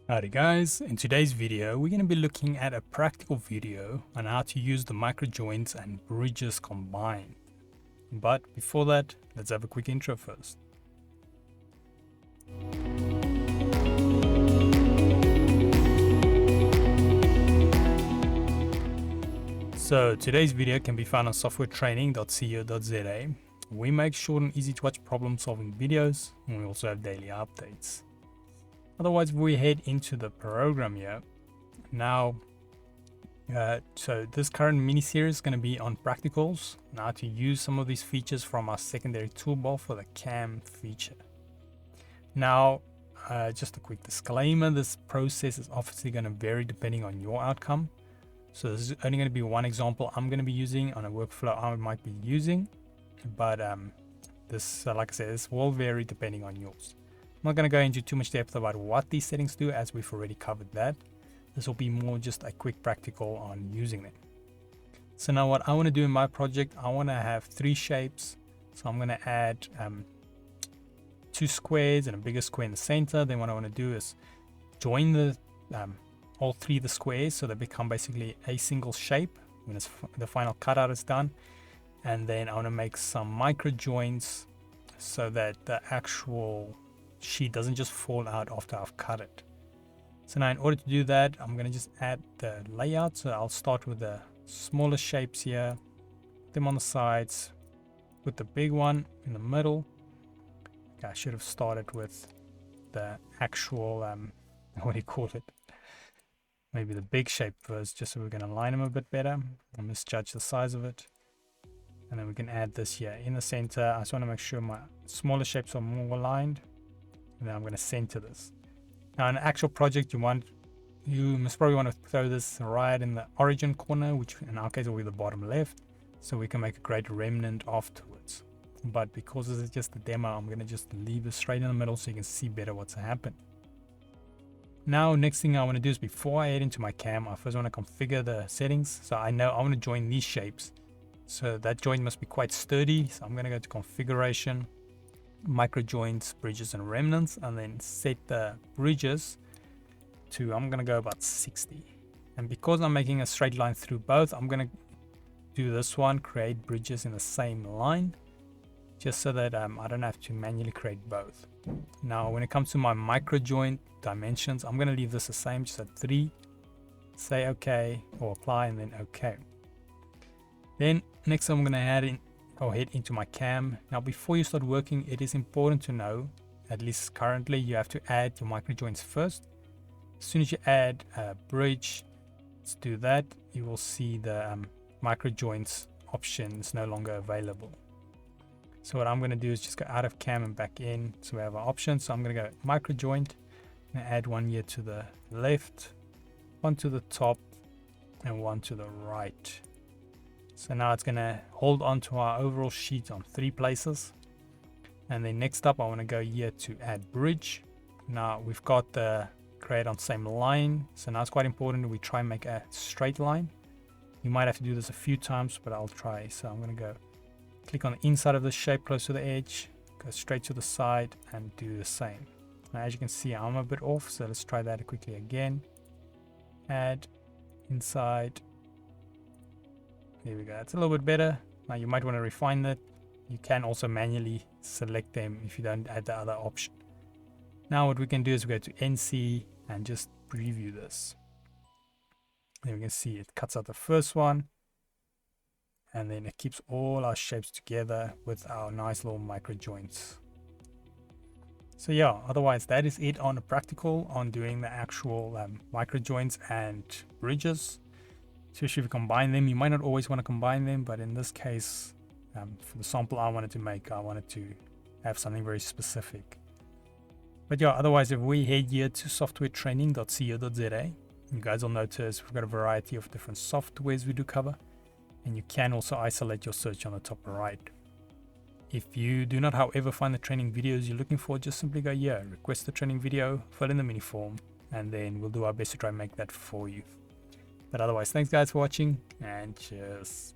Howdy guys, in today's video we're going to be looking at a practical video on how to use the microjoints and bridges combined. But before that, let's have a quick intro first. So today's video can be found on softwaretraining.co.za. We make short and easy to watch problem solving videos, and we also have daily updates. Otherwise, we head into the program here. Now, so this current mini series is going to be on practicals, now to use some of these features from our secondary toolbar for the CAM feature. Now, just a quick disclaimer, this process is obviously going to vary depending on your outcome. So this is only going to be one example I'm going to be using on a workflow I might be using, but this, like I said, this will vary depending on yours. I'm not going to go into too much depth about what these settings do, as we've already covered that. This will be more just a quick practical on using them. So now what I want to do in my project, I want to have 3 shapes. So I'm going to add 2 squares and a bigger square in the center. Then what I want to do is join the all 3 of the squares so they become basically a single shape when the final cutout is done. And then I want to make some micro joints so that the actual sheet doesn't just fall out after I've cut it. So now in order to do that, I'm going to just add the layout. So I'll start with the smaller shapes here, put them on the sides, put the big one in the middle. Okay, I should have started with the actual what do you call it, maybe the big shape first, just so we can align them a bit better. I misjudged the size of it. And then we can add this here in the center. I just want to make sure my smaller shapes are more aligned. And then I'm going to center this. Now in an actual project, you must probably want to throw this right in the origin corner, which in our case will be the bottom left, so we can make a great remnant afterwards. But because this is just a demo, I'm going to just leave this straight in the middle so you can see better what's happened. Now next thing I want to do is, before I head into my CAM, I first want to configure the settings. So I know I want to join these shapes, so that joint must be quite sturdy. So I'm going to go to configuration, micro joints, bridges and remnants, and then set the bridges to, I'm going to go about 60. And because I'm making a straight line through both, I'm going to do this one, create bridges in the same line, just so that I don't have to manually create both. Now when it comes to my micro joint dimensions, I'm going to leave this the same, just at 3. Say OK or apply, and then OK. Then next I'm going to head into my CAM. Now before you start working, it is important to know, at least currently, you have to add your micro joints first. As soon as you add a bridge, let's do that, you will see the micro joints option is no longer available. So what I'm going to do is just go out of CAM and back in, so we have our options. So I'm going to go micro joint and add one here to the left, one to the top, and one to the right. So now it's going to hold on to our overall sheet on 3 places. And then next up, I want to go here to add bridge. Now we've got the create on same line. So now it's quite important that we try and make a straight line. You might have to do this a few times, but I'll try. So I'm going to go click on the inside of the shape close to the edge, go straight to the side and do the same. Now as you can see, I'm a bit off. So let's try that quickly again. Add inside. There we go, it's a little bit better. Now you might want to refine that. You can also manually select them if you don't add the other option. Now what we can do is we go to NC and just preview this. Then we can see it cuts out the first one, and then it keeps all our shapes together with our nice little micro joints. So yeah, otherwise that is it on a practical on doing the actual micro joints and bridges. Especially if you combine them, you might not always want to combine them, but in this case, for the sample I wanted to make, I wanted to have something very specific. But yeah, otherwise, if we head here to softwaretraining.co.za, you guys will notice we've got a variety of different softwares we do cover, and you can also isolate your search on the top right. If you do not, however, find the training videos you're looking for, just simply go here, request the training video, fill in the mini form, and then we'll do our best to try and make that for you. But otherwise, thanks guys for watching, and cheers.